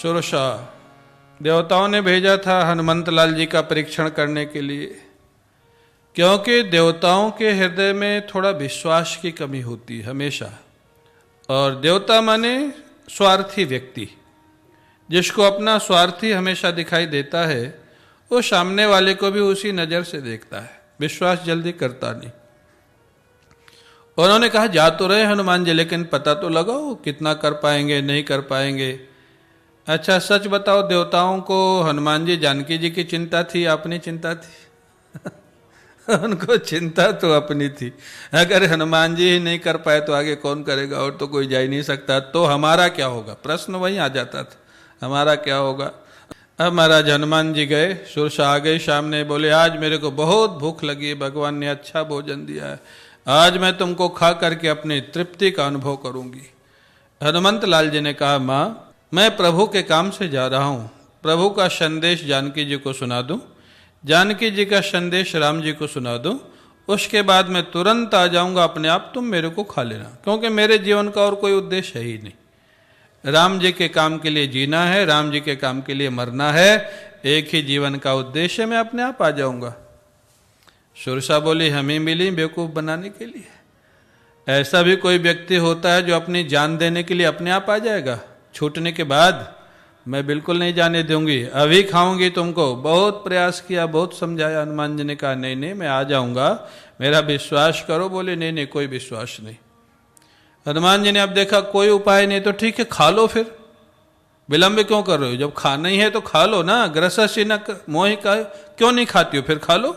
सुरसा देवताओं ने भेजा था हनुमंत लाल जी का परीक्षण करने के लिए, क्योंकि देवताओं के हृदय में थोड़ा विश्वास की कमी होती है हमेशा। और देवता माने स्वार्थी व्यक्ति, जिसको अपना स्वार्थी हमेशा दिखाई देता है, वो सामने वाले को भी उसी नज़र से देखता है, विश्वास जल्दी करता नहीं। उन्होंने कहा जा तो रहे हनुमान जी, लेकिन पता तो लगाओ कितना कर पाएंगे नहीं कर पाएंगे। अच्छा सच बताओ, देवताओं को हनुमान जी जानकी जी की चिंता थी, अपनी चिंता थी? उनको चिंता तो अपनी थी। अगर हनुमान जी ही नहीं कर पाए तो आगे कौन करेगा, और तो कोई जा ही नहीं सकता। तो हमारा क्या होगा, प्रश्न वहीं आ जाता था, हमारा क्या होगा। अब महाराज हनुमान जी गए, सुरसा आ गई सामने, बोले आज मेरे को बहुत भूख लगी है, भगवान ने अच्छा भोजन दिया है, आज मैं तुमको खा करके अपनी तृप्ति का अनुभव करूंगी। हनुमंत लाल जी ने कहा माँ मैं प्रभु के काम से जा रहा हूँ, प्रभु का संदेश जानकी जी को सुना दूं, जानकी जी का संदेश राम जी को सुना दूं, उसके बाद मैं तुरंत आ जाऊंगा, अपने आप तुम मेरे को खा लेना, क्योंकि मेरे जीवन का और कोई उद्देश्य है ही नहीं। राम जी के काम के लिए जीना है, राम जी के काम के लिए मरना है, एक ही जीवन का उद्देश्य, मैं अपने आप आ जाऊंगा। सुरसा बोली हमें मिली बेवकूफ बनाने के लिए? ऐसा भी कोई व्यक्ति होता है जो अपनी जान देने के लिए अपने आप आ जाएगा? छूटने के बाद मैं बिल्कुल नहीं जाने दूंगी, अभी खाऊंगी तुमको। बहुत प्रयास किया, बहुत समझाया, हनुमान जी ने कहा नहीं नहीं मैं आ जाऊंगा, मेरा विश्वास करो। बोले नहीं नहीं कोई विश्वास नहीं। हनुमान जी ने अब देखा कोई उपाय नहीं, तो ठीक है खा लो, फिर विलंब क्यों कर रहे हो, जब खाना ही है तो खा लो ना। ग्रससी न मोहि का क्यों नहीं खाती हो, फिर खा लो।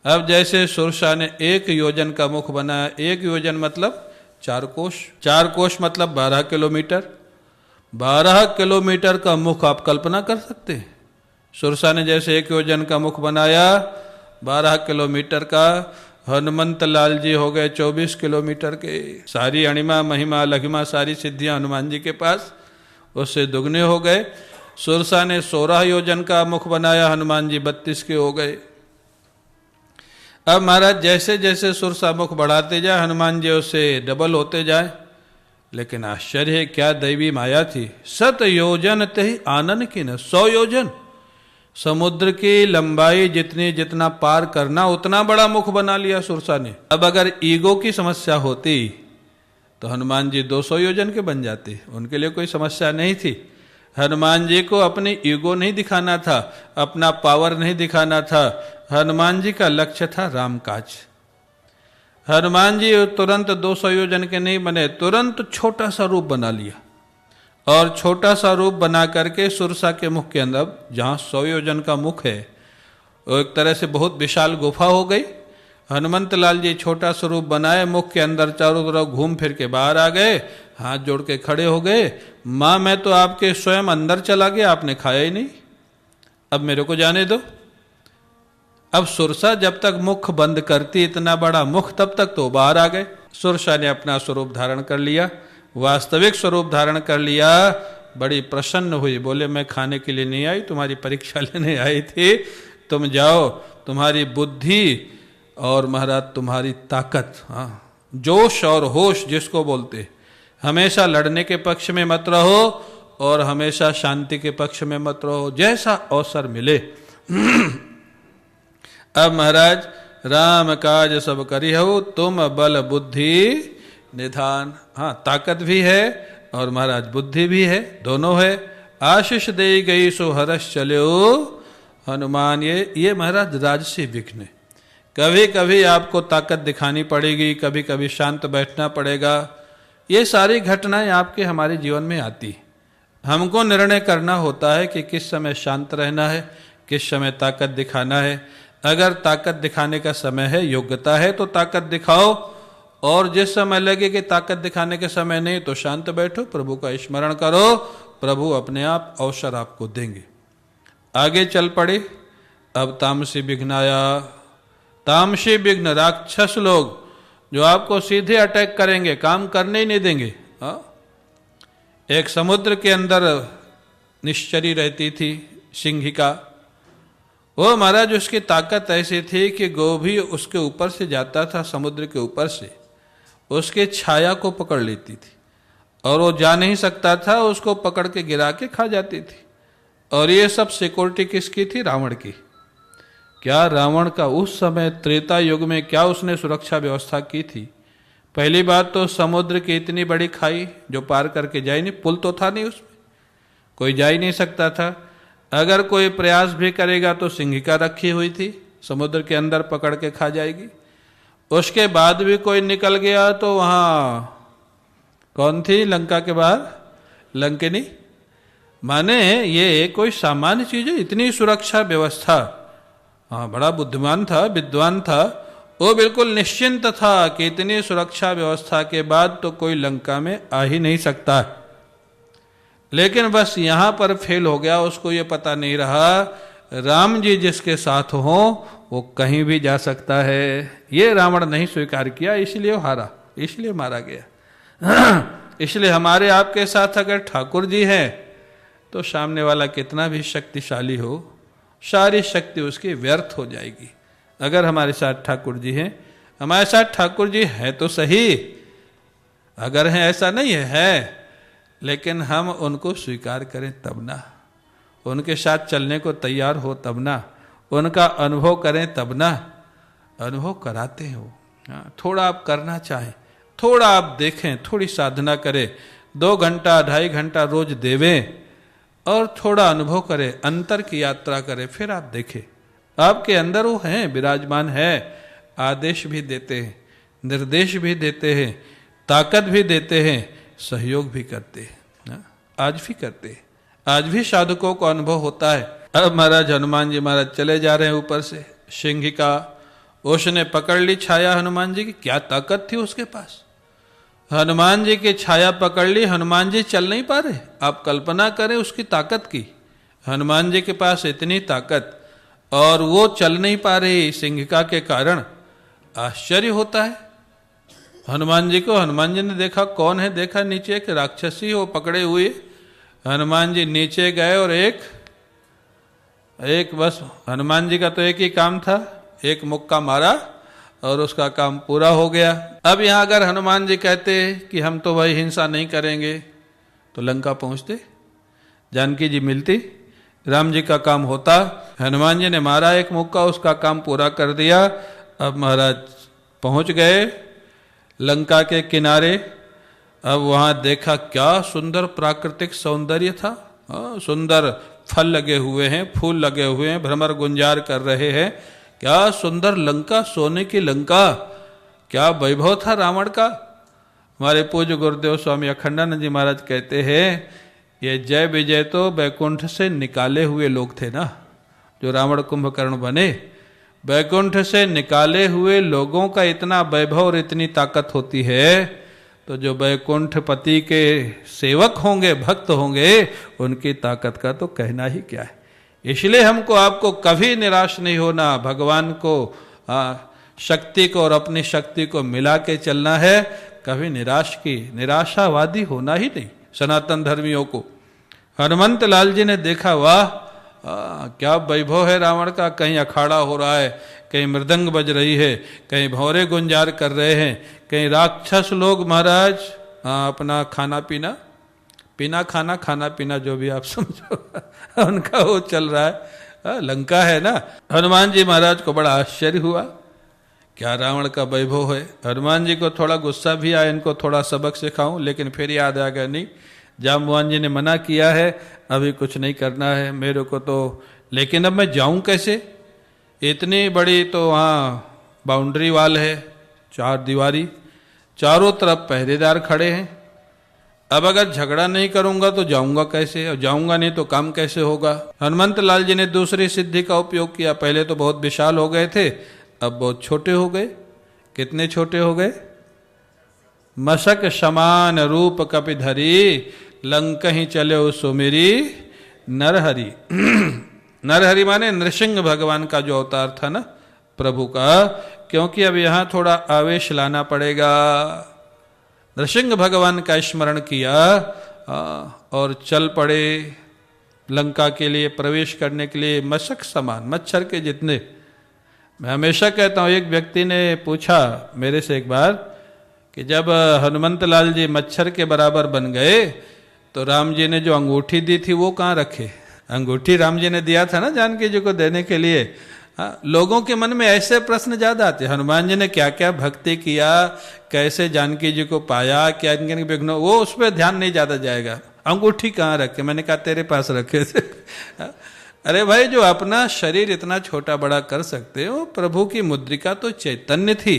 अब जैसे सुरसा ने 1 योजन का मुख बनाया, 1 योजन मतलब 4 कोश, 4 कोश मतलब 12 किलोमीटर, 12 किलोमीटर का मुख आप कल्पना कर सकते हैं। सुरसा ने जैसे 1 योजन का मुख बनाया 12 किलोमीटर का, हनुमंत लाल जी हो गए 24 किलोमीटर के। सारी अणिमा महिमा लघिमा सारी सिद्धियां हनुमान जी के पास, उससे दुगने हो गए। सुरसा ने 16 योजन का मुख बनाया, हनुमान जी 32 के हो गए। अब महाराज जैसे जैसे सुरसा मुख बढ़ाते जाए, हनुमान जी उससे डबल होते जाए। लेकिन आश्चर्य है, क्या दैवी माया थी। 7 योजन तहि आनन की न, 100 योजन समुद्र की लंबाई जितनी जितना पार करना उतना बड़ा मुख बना लिया सुरसा ने। अब अगर ईगो की समस्या होती तो हनुमान जी 200 योजन के बन जाते, उनके लिए कोई समस्या नहीं थी। हनुमान जी को अपनी ईगो नहीं दिखाना था, अपना पावर नहीं दिखाना था, हनुमान जी का लक्ष्य था राम काज। हनुमान जी तुरंत 200 योजन के नहीं बने, तुरंत छोटा सा रूप बना लिया, और छोटा सा रूप बना करके सुरसा के मुख के अंदर, जहाँ 100 योजन का मुख है, वो एक तरह से बहुत विशाल गुफा हो गई। हनुमंत लाल जी छोटा स्वरूप बनाए, मुख के अंदर चारों तरफ घूम फिर के बाहर आ गए, हाथ जोड़ के खड़े हो गए। माँ मैं तो आपके स्वयं अंदर चला गया, आपने खाया ही नहीं, अब मेरे को जाने दो। अब सुरसा जब तक मुख बंद करती, इतना बड़ा मुख, तब तक तो बाहर आ गए। सुरसा ने अपना स्वरूप धारण कर लिया, वास्तविक स्वरूप धारण कर लिया। बड़ी प्रसन्न हुई, बोले मैं खाने के लिए नहीं आई, तुम्हारी परीक्षा लेने आई थी, तुम जाओ। तुम्हारी बुद्धि और महाराज तुम्हारी ताकत, हाँ जोश और होश जिसको बोलते, हमेशा लड़ने के पक्ष में मत रहो और हमेशा शांति के पक्ष में मत रहो, जैसा अवसर मिले। अब महाराज राम काज सब करी हो, तुम बल बुद्धि निधान। हाँ ताकत भी है और महाराज बुद्धि भी है, दोनों है। आशीष दे गई सो हर्ष चलो हनुमान। ये महाराज राजसी विघ्न। कभी कभी आपको ताकत दिखानी पड़ेगी, कभी कभी शांत बैठना पड़ेगा। ये सारी घटनाएं आपके हमारे जीवन में आती। हमको निर्णय करना होता है कि किस समय शांत रहना है, किस समय ताकत दिखाना है। अगर ताकत दिखाने का समय है, योग्यता है, तो ताकत दिखाओ, और जिस समय लगे कि ताकत दिखाने के समय नहीं तो शांत बैठो, प्रभु का स्मरण करो, प्रभु अपने आप अवसर आपको देंगे। आगे चल पड़े। अब तामसी विघ्न आया। तामसी विघ्न राक्षस लोग जो आपको सीधे अटैक करेंगे, काम करने ही नहीं देंगे। एक समुद्र के अंदर निश्चरी रहती थी सिंहिका। वो महाराज उसकी ताकत ऐसी थी कि गोभी उसके ऊपर से जाता था, समुद्र के ऊपर से उसके छाया को पकड़ लेती थी, और वो जा नहीं सकता था, उसको पकड़ के गिरा के खा जाती थी। और ये सब सिक्योरिटी किसकी थी? रावण की। क्या रावण का उस समय त्रेता युग में क्या उसने सुरक्षा व्यवस्था की थी? पहली बात तो समुद्र की इतनी बड़ी खाई जो पार करके जाए नहीं, पुल तो था नहीं, उसमें कोई जा ही नहीं सकता था। अगर कोई प्रयास भी करेगा तो सिंहिका रखी हुई थी, समुद्र के अंदर पकड़ के खा जाएगी। उसके बाद भी कोई निकल गया तो वहां कौन थी लंका के बाहर? लंकिनी। माने ये कोई सामान्य चीज है? इतनी सुरक्षा व्यवस्था। हाँ, बड़ा बुद्धिमान था, विद्वान था, वो बिल्कुल निश्चिंत था कि इतनी सुरक्षा व्यवस्था के बाद तो कोई लंका में आ ही नहीं सकता। लेकिन बस यहां पर फेल हो गया, उसको ये पता नहीं रहा राम जी जिसके साथ हो वो कहीं भी जा सकता है। ये रावण नहीं स्वीकार किया, इसलिए वो हारा, इसलिए मारा गया। इसलिए हमारे आपके साथ अगर ठाकुर जी हैं तो सामने वाला कितना भी शक्तिशाली हो, सारी शक्ति उसकी व्यर्थ हो जाएगी। अगर हमारे साथ ठाकुर जी हैं, हमारे साथ ठाकुर जी है तो सही, अगर हैं ऐसा नहीं है, लेकिन हम उनको स्वीकार करें तब ना, उनके साथ चलने को तैयार हो तब ना, उनका अनुभव करें तब ना। अनुभव कराते हो, थोड़ा आप करना चाहें, थोड़ा आप देखें, थोड़ी साधना करें, 2 घंटा 2.5 घंटा रोज देवें और थोड़ा अनुभव करें, अंतर की यात्रा करें, फिर आप देखें आपके अंदर वो हैं, विराजमान है, आदेश भी देते हैं, निर्देश भी देते हैं, ताकत भी देते हैं, सहयोग भी करते हैं। आज भी करते हैं, आज भी साधकों को अनुभव होता है। अब महाराज हनुमान जी महाराज चले जा रहे हैं ऊपर से, सिंहिका उसने पकड़ ली छाया हनुमान जी की। क्या ताकत थी उसके पास, हनुमान जी की छाया पकड़ ली, हनुमान जी चल नहीं पा रहे। आप कल्पना करें उसकी ताकत की, हनुमान जी के पास इतनी ताकत और वो चल नहीं पा रही सिंहिका के कारण। आश्चर्य होता है हनुमान जी को। हनुमान जी ने देखा कौन है, देखा नीचे एक राक्षसी हो पकड़े हुए। हनुमान जी नीचे गए और एक बस हनुमान जी का तो एक ही काम था, एक मुक्का मारा और उसका काम पूरा हो गया। अब यहां अगर हनुमान जी कहते कि हम तो भाई हिंसा नहीं करेंगे तो लंका पहुंचते, जानकी जी मिलती, राम जी का काम होता। हनुमान जी ने मारा एक मुक्का, उसका काम पूरा कर दिया। अब महाराज पहुंच गए लंका के किनारे। अब वहां देखा क्या सुंदर प्राकृतिक सौंदर्य था। सुंदर फल लगे हुए हैं, फूल लगे हुए हैं, भ्रमर गुंजार कर रहे हैं। क्या सुंदर लंका, सोने की लंका, क्या वैभव था रावण का। हमारे पूज्य गुरुदेव स्वामी अखंडानंद जी महाराज कहते हैं ये जय विजय तो बैकुंठ से निकाले हुए लोग थे ना, जो रावण कुंभकर्ण बने। बैकुंठ से निकाले हुए लोगों का इतना वैभव और इतनी ताकत होती है, तो जो बैकुंठ पति के सेवक होंगे, भक्त होंगे, उनकी ताकत का तो कहना ही क्या है। इसलिए हमको आपको कभी निराश नहीं होना, भगवान को शक्ति को और अपनी शक्ति को मिला के चलना है। कभी निराशावादी होना ही नहीं। सनातन धर्मियों को हनुमंत लाल जी ने देखा, वाह क्या वैभव है रावण का। कहीं अखाड़ा हो रहा है, कहीं मृदंग बज रही है, कहीं भौरे गुंजार कर रहे हैं, कहीं राक्षस लोग महाराज अपना खाना पीना जो भी आप समझो उनका वो चल रहा है। लंका है ना। हनुमान जी महाराज को बड़ा आश्चर्य हुआ, क्या रावण का वैभव है। हनुमान जी को थोड़ा गुस्सा भी आया, इनको थोड़ा सबक सिखाऊं, लेकिन फिर याद आ गया नहीं, जाम्बवान जी ने मना किया है, अभी कुछ नहीं करना है मेरे को तो। लेकिन अब मैं जाऊं कैसे, इतनी बड़ी तो वहाँ बाउंड्री वाल है, 4 दीवारी, चारों तरफ पहरेदार खड़े हैं। अब अगर झगड़ा नहीं करूंगा तो जाऊंगा कैसे, और जाऊंगा नहीं तो काम कैसे होगा। हनुमंत लाल जी ने दूसरी सिद्धि का उपयोग किया। पहले तो बहुत विशाल हो गए थे, अब बहुत छोटे हो गए। कितने छोटे हो गए? मशक समान रूप कपिधरी, लंकहि चले सुमिरी नरहरि। नरहरि माने नृसिंह भगवान का जो अवतार था ना प्रभु का, क्योंकि अब यहां थोड़ा आवेश लाना पड़ेगा। नृसिंह भगवान का स्मरण किया और चल पड़े लंका के लिए, प्रवेश करने के लिए। मशक समान, मच्छर के जितने। मैं हमेशा कहता हूं, एक व्यक्ति ने पूछा मेरे से एक बार कि जब हनुमंत लाल जी मच्छर के बराबर बन गए तो राम जी ने जो अंगूठी दी थी वो कहाँ रखे? अंगूठी राम जी ने दिया था ना जानकी जी को देने के लिए। लोगों के मन में ऐसे प्रश्न ज्यादा आते, हनुमान जी ने क्या क्या भक्ति किया, कैसे जानकी जी को पाया, क्या इनके विघ्न, वो उस पर ध्यान नहीं ज्यादा जाएगा। अंगूठी कहाँ रखे? मैंने कहा तेरे पास रखे थे। अरे भाई, जो अपना शरीर इतना छोटा बड़ा कर सकते हो, प्रभु की मुद्रिका तो चैतन्य थी।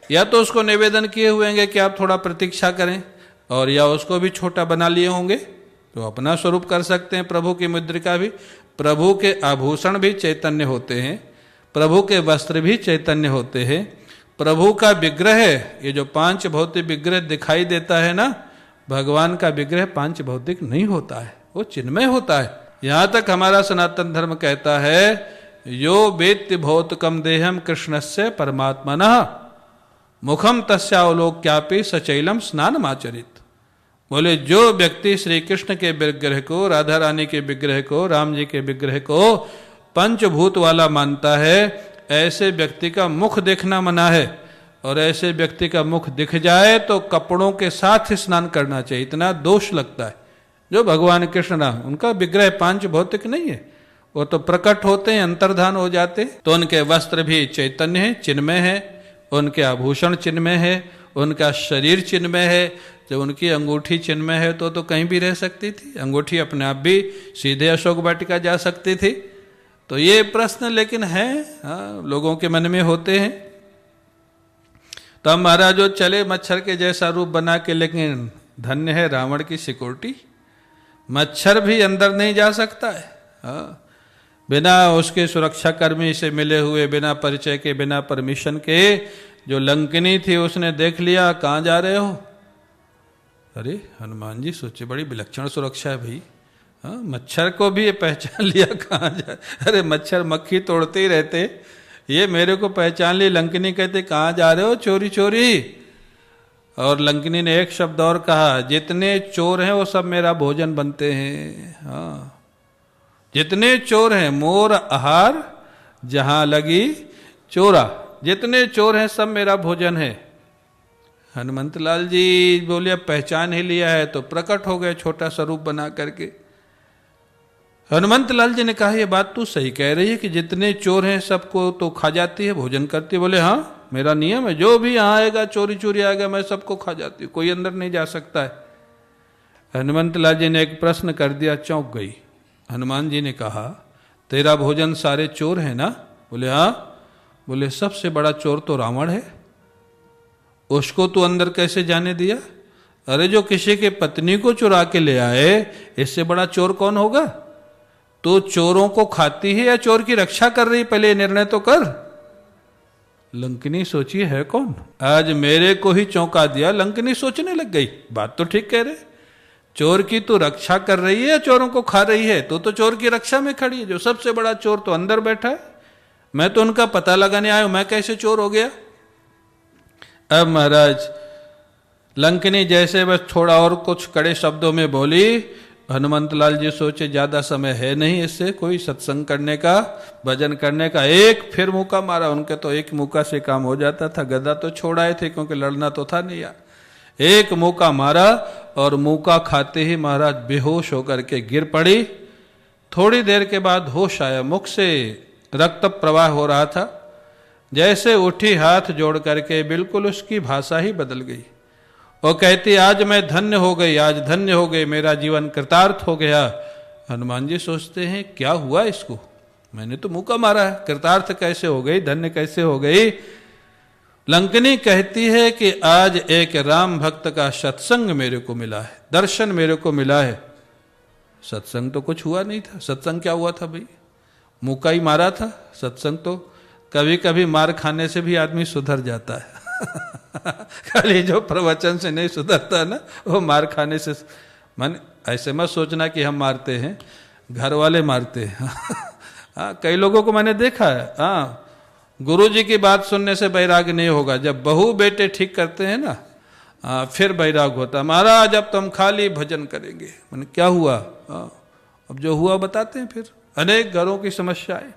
या तो उसको निवेदन किए हुए होंगे कि आप थोड़ा प्रतीक्षा करें, और या उसको भी छोटा बना लिए होंगे, तो अपना स्वरूप कर सकते हैं। प्रभु की मुद्रिका भी, प्रभु के आभूषण भी चैतन्य होते हैं, प्रभु के वस्त्र भी चैतन्य होते हैं। प्रभु का विग्रह, ये जो पांच भौतिक विग्रह दिखाई देता है ना, भगवान का विग्रह पांच भौतिक नहीं होता है, वो चिन्मय होता है। यहां तक हमारा सनातन धर्म कहता है, यो वेत्ति भौतिकम देहम कृष्णस्य परमात्मनः मुखम तस्यावलोक्यापि सचैलम स्नानम आचरित। बोले जो व्यक्ति श्री कृष्ण के विग्रह को, राधा रानी के विग्रह को, राम जी के विग्रह को पंचभूत वाला मानता है, ऐसे व्यक्ति का मुख देखना मना है, और ऐसे व्यक्ति का मुख दिख जाए तो कपड़ों के साथ ही स्नान करना चाहिए, इतना दोष लगता है। जो भगवान कृष्ण राम, उनका विग्रह पांच भौतिक नहीं है, वो तो प्रकट होते हैं, अंतर्धान हो जाते, तो उनके वस्त्र भी चैतन्य है, चिन्मय है, उनके आभूषण चिन्मय है, उनका शरीर चिन्मय है। जब उनकी अंगूठी चिन्मय है तो कहीं भी रह सकती थी, अंगूठी अपने आप भी सीधे अशोक वाटिका जा सकती थी। तो ये प्रश्न लेकिन है, लोगों के मन में होते हैं। तो हम महाराज जो चले मच्छर के जैसा रूप बना के, लेकिन धन्य है रावण की सिक्योरिटी, मच्छर भी अंदर नहीं जा सकता है। बिना उसके सुरक्षा कर्मी से मिले हुए, बिना परिचय के, बिना परमिशन के, जो लंकिनी थी उसने देख लिया, कहाँ जा रहे हो? अरे हनुमान जी सोचे बड़ी विलक्षण सुरक्षा है भाई, मच्छर को भी ये पहचान लिया, कहाँ जा, अरे मच्छर मक्खी तोड़ते ही रहते, ये मेरे को पहचान ली। लंकिनी कहते कहाँ जा रहे हो? चोरी चोरी। और लंकिनी ने एक शब्द और कहा, जितने चोर हैं वो सब मेरा भोजन बनते हैं। हाँ, जितने चोर हैं, मोर आहार जहां लगी चोरा, जितने चोर हैं सब मेरा भोजन है। हनुमंत लाल जी बोले अब पहचान ही लिया है, तो प्रकट हो गए छोटा स्वरूप बना करके। हनुमंत लाल जी ने कहा ये बात तू सही कह रही है कि जितने चोर हैं सबको तो खा जाती है, भोजन करती है। बोले हाँ, मेरा नियम है, जो भी यहाँ आएगा चोरी चोरी आएगा, मैं सबको खा जाती हूँ, कोई अंदर नहीं जा सकता है। हनुमंत लाल जी ने एक प्रश्न कर दिया, चौंक गई। हनुमान जी ने कहा तेरा भोजन सारे चोर है ना? बोले हाँ। बोले सबसे बड़ा चोर तो रावण है, उसको तू अंदर कैसे जाने दिया? अरे जो किसी के पत्नी को चुरा के ले आए, इससे बड़ा चोर कौन होगा? तो चोरों को खाती है या चोर की रक्षा कर रही, पहले निर्णय तो कर। लंकिनी सोची है कौन, आज मेरे को ही चौंका दिया। लंकिनी सोचने लग गई, बात तो ठीक कह रहे, चोर की तो रक्षा कर रही है या चोरों को खा रही है? तो चोर की रक्षा में खड़ी है, जो सबसे बड़ा चोर तो अंदर बैठा है, मैं तो उनका पता लगाने आया हूं, मैं कैसे चोर हो गया? अब महाराज लंकिनी जैसे बस थोड़ा और कुछ कड़े शब्दों में बोली, हनुमंत लाल जी सोचे ज्यादा समय है नहीं इससे कोई सत्संग करने का, भजन करने का। एक फिर मुक्का मारा, उनके तो एक मुक्का से काम हो जाता था, गदा तो छोड़ाए थे क्योंकि लड़ना तो था नहीं यार। एक मुक्का मारा और मुक्का खाते ही महाराज बेहोश होकर के गिर पड़ी। थोड़ी देर के बाद होश आया, मुख से रक्त प्रवाह हो रहा था। जैसे उठी हाथ जोड़ करके, बिल्कुल उसकी भाषा ही बदल गई। वो कहती आज मैं धन्य हो गई, आज धन्य हो गई, मेरा जीवन कृतार्थ हो गया। हनुमान जी सोचते हैं क्या हुआ इसको, मैंने तो मुक्का मारा है, कृतार्थ कैसे हो गई, धन्य कैसे हो गई? लंकिनी कहती है कि आज एक राम भक्त का सत्संग मेरे को मिला है, दर्शन मेरे को मिला है। सत्संग तो कुछ हुआ नहीं था। सत्संग क्या हुआ था भाई, मुक्का ही मारा था। सत्संग तो कभी कभी मार खाने से भी आदमी सुधर जाता है। खाली जो प्रवचन से नहीं सुधरता ना, वो मार खाने से। मन ऐसे मत सोचना कि हम मारते हैं, घर वाले मारते हैं। हाँ, कई लोगों को मैंने देखा है। हाँ, गुरु जी की बात सुनने से बैराग नहीं होगा, जब बहू बेटे ठीक करते हैं ना, फिर बैराग होता। महाराज अब तुम खाली भजन करेंगे। मैंने क्या हुआ? अब जो हुआ बताते हैं। फिर अनेक घरों की समस्याएं